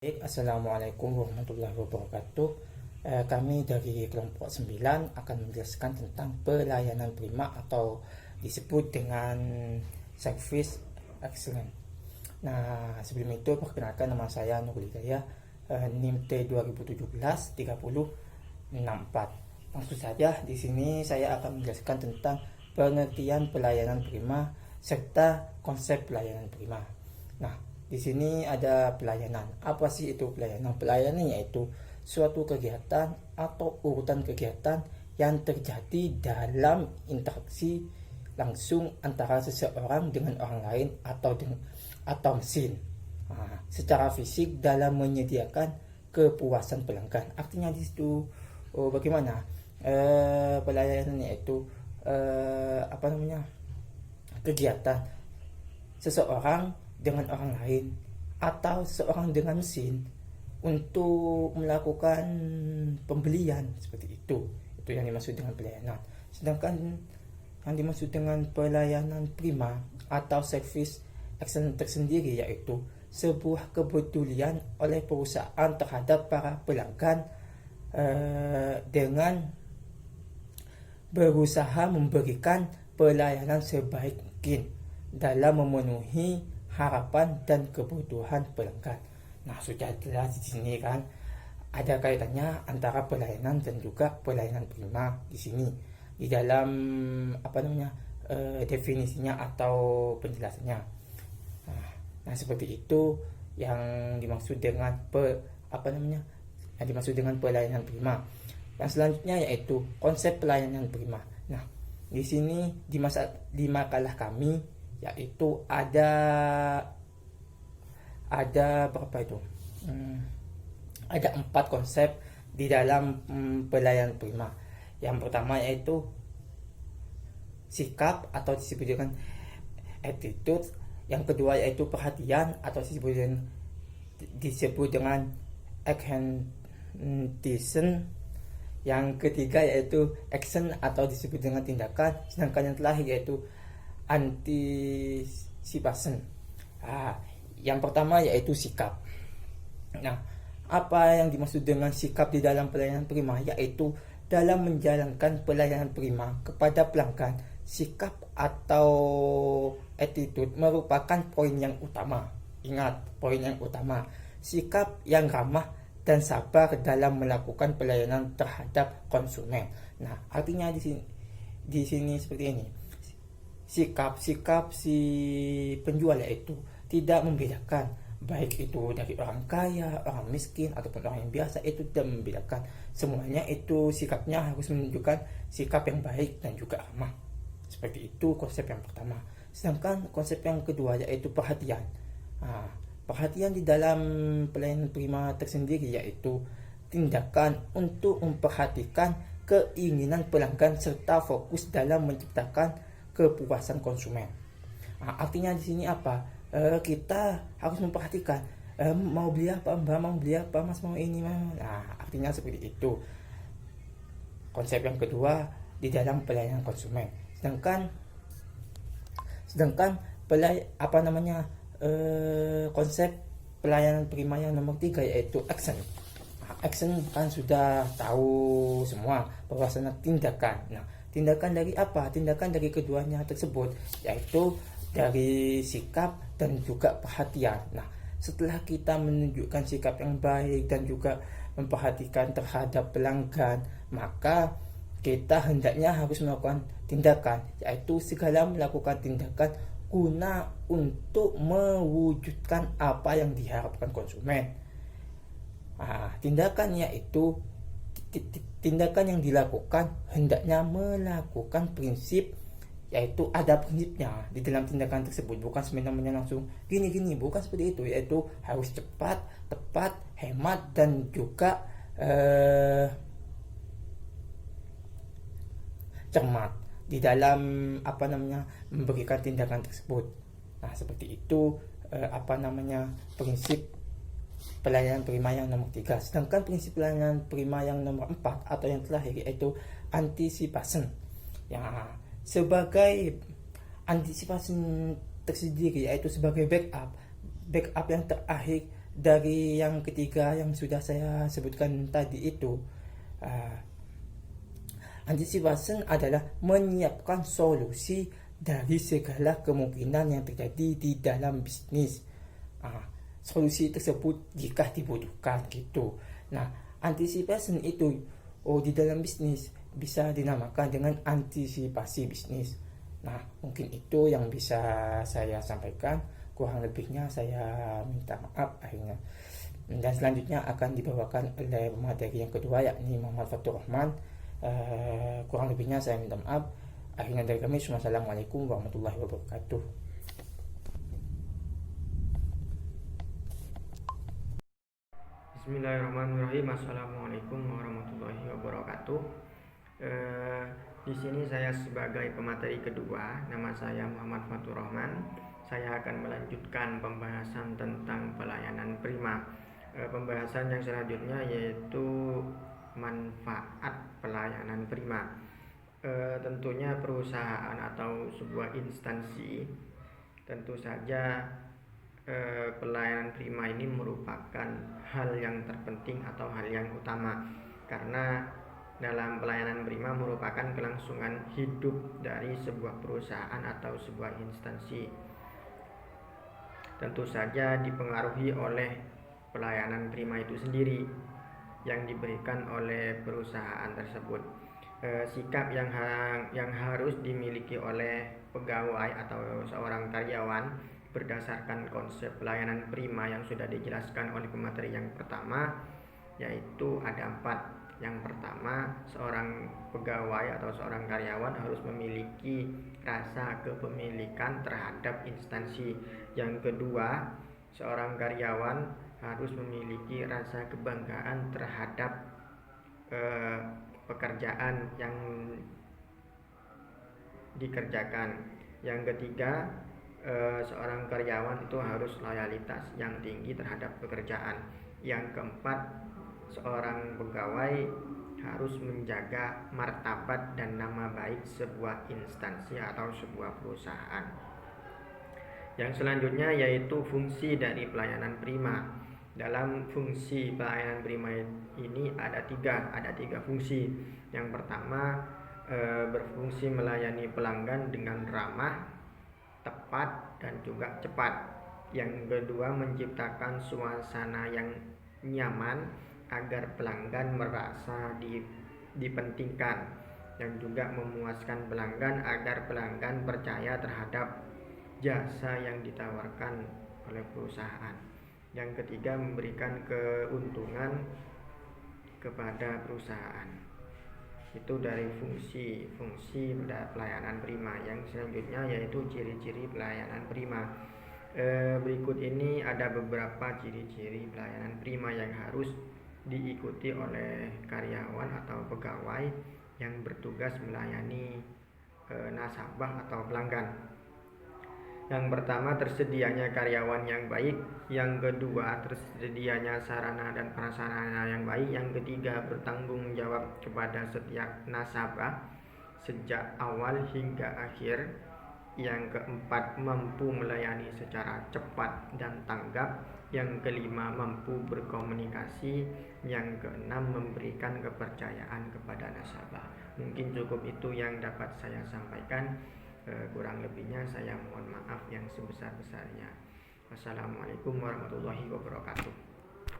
Assalamualaikum warahmatullahi wabarakatuh. Kami dari kelompok 9 akan menjelaskan tentang pelayanan prima atau disebut dengan service excellence. Nah, sebelum itu perkenalkan, nama saya Nurul Hidayah, NIM T2017-3064. Langsung saja, di sini saya akan menjelaskan tentang pengertian pelayanan prima serta konsep pelayanan prima. Nah, di sini ada pelayanan. Apa sih itu pelayanan? Pelayanan yaitu suatu kegiatan atau urutan kegiatan yang terjadi dalam interaksi langsung antara seseorang dengan orang lain atau mesin. Secara fisik dalam menyediakan kepuasan pelanggan. Artinya di situ bagaimana pelayanan yaitu kegiatan seseorang dengan orang lain atau seorang dengan mesin untuk melakukan pembelian, seperti itu yang dimaksud dengan pelayanan. Sedangkan yang dimaksud dengan pelayanan prima atau service excellence tersendiri yaitu sebuah kepedulian oleh perusahaan terhadap para pelanggan dengan berusaha memberikan pelayanan sebaik mungkin dalam memenuhi harapan dan kebutuhan pelanggan. Nah, sudah jelas di sini kan ada kaitannya antara pelayanan dan juga pelayanan prima di sini di dalam definisinya atau penjelasannya. Nah, seperti itu yang dimaksud dengan yang dimaksud dengan pelayanan prima. Yang selanjutnya yaitu konsep pelayanan prima. Nah, di sini di makalah kami yaitu ada berapa itu? Ada 4 konsep di dalam pelayanan prima. Yang pertama yaitu sikap atau disebut dengan attitude. Yang kedua yaitu perhatian atau disebut dengan attention. Yang ketiga yaitu action atau disebut dengan tindakan. Sedangkan yang terakhir yaitu anticipation. Yang pertama yaitu sikap. Nah, apa yang dimaksud dengan sikap di dalam pelayanan prima? Yaitu dalam menjalankan pelayanan prima kepada pelanggan, sikap atau attitude merupakan poin yang utama. Ingat, poin yang utama. Sikap yang ramah dan sabar dalam melakukan pelayanan terhadap konsumen. Nah, artinya di sini seperti ini. Sikap si penjual yaitu tidak membedakan baik itu dari orang kaya, orang miskin ataupun orang yang biasa, itu tidak membedakan. Semuanya itu sikapnya harus menunjukkan sikap yang baik dan juga ramah. Seperti itu konsep yang pertama. Sedangkan konsep yang kedua yaitu perhatian. Perhatian di dalam pelayanan prima tersendiri yaitu tindakan untuk memperhatikan keinginan pelanggan serta fokus dalam menciptakan kepuasan konsumen. Artinya di sini apa? Kita harus memperhatikan mau beli apa mbak, mau beli apa mas, mau ini mas. Artinya seperti itu konsep yang kedua di dalam pelayanan konsumen. Sedangkan konsep pelayanan prima yang nomor 3 yaitu action. Action kan sudah tahu semua bahwasanya tindakan. Nah, tindakan dari apa? Tindakan dari keduanya tersebut yaitu dari sikap dan juga perhatian. Nah, setelah kita menunjukkan sikap yang baik dan juga memperhatikan terhadap pelanggan, maka kita hendaknya harus melakukan tindakan, yaitu segala melakukan tindakan guna untuk mewujudkan apa yang diharapkan konsumen. Tindakan yaitu tindakan yang dilakukan hendaknya melakukan prinsip, yaitu ada prinsipnya di dalam tindakan tersebut, bukan semena-mena langsung gini, bukan seperti itu, yaitu harus cepat, tepat, hemat dan juga cermat di dalam memberikan tindakan tersebut. Nah, seperti itu prinsip pelayanan prima yang nomor 3. Sedangkan prinsip pelayanan prima yang nomor 4 atau yang terakhir yaitu anticipation. Sebagai anticipation tersendiri yaitu sebagai backup yang terakhir dari yang ketiga yang sudah saya sebutkan tadi itu, uh, antisipasi adalah menyiapkan solusi dari segala kemungkinan yang terjadi di dalam bisnis. Solusi tersebut jika dibutuhkan gitu. Nah, anticipation itu di dalam bisnis bisa dinamakan dengan antisipasi bisnis. Nah, mungkin itu yang bisa saya sampaikan. Kurang lebihnya saya minta maaf akhirnya. Dan selanjutnya akan dibawakan oleh materi yang kedua, yakni Muhammad Fatur Rahman. Kurang lebihnya saya minta maaf. Akhirnya dari kami, wassalamualaikum warahmatullahi wabarakatuh. Bismillahirrahmanirrahim. Assalamualaikum warahmatullahi wabarakatuh. Di sini saya sebagai pemateri kedua, nama saya Muhammad Fatur Rahman. Saya akan melanjutkan pembahasan tentang pelayanan prima. Pembahasan yang selanjutnya yaitu manfaat pelayanan prima. Tentunya perusahaan atau sebuah instansi tentu saja pelayanan prima ini merupakan hal yang terpenting atau hal yang utama, karena dalam pelayanan prima merupakan kelangsungan hidup dari sebuah perusahaan atau sebuah instansi. Tentu saja dipengaruhi oleh pelayanan prima itu sendiri yang diberikan oleh perusahaan tersebut. Sikap yang harus dimiliki oleh pegawai atau seorang karyawan berdasarkan konsep pelayanan prima yang sudah dijelaskan oleh pemateri yang pertama, yaitu ada 4. Yang pertama, seorang pegawai atau seorang karyawan harus memiliki rasa kepemilikan terhadap instansi. Yang kedua, seorang karyawan harus memiliki rasa kebanggaan terhadap pekerjaan yang dikerjakan. Yang ketiga, seorang karyawan itu harus loyalitas yang tinggi terhadap pekerjaan. Yang keempat, seorang pegawai harus menjaga martabat dan nama baik sebuah instansi atau sebuah perusahaan. Yang selanjutnya yaitu fungsi dari pelayanan prima. Dalam fungsi pelayanan prima ini ada tiga fungsi. Yang pertama, berfungsi melayani pelanggan dengan ramah, tepat, dan juga cepat. Yang kedua, menciptakan suasana yang nyaman agar pelanggan merasa dipentingkan, dan juga memuaskan pelanggan agar pelanggan percaya terhadap jasa yang ditawarkan oleh perusahaan. Yang ketiga, memberikan keuntungan kepada perusahaan. Itu dari fungsi pelayanan prima. Yang selanjutnya yaitu ciri-ciri pelayanan prima. Berikut ini ada beberapa ciri-ciri pelayanan prima yang harus diikuti oleh karyawan atau pegawai yang bertugas melayani nasabah atau pelanggan. Yang pertama, tersedianya karyawan yang baik. Yang kedua, tersedianya sarana dan prasarana yang baik. Yang ketiga, bertanggung jawab kepada setiap nasabah sejak awal hingga akhir. Yang keempat, mampu melayani secara cepat dan tanggap. Yang kelima, mampu berkomunikasi. Yang keenam, memberikan kepercayaan kepada nasabah. Mungkin cukup itu yang dapat saya sampaikan. Kurang lebihnya saya mohon maaf yang sebesar-besarnya. Wassalamualaikum warahmatullahi wabarakatuh.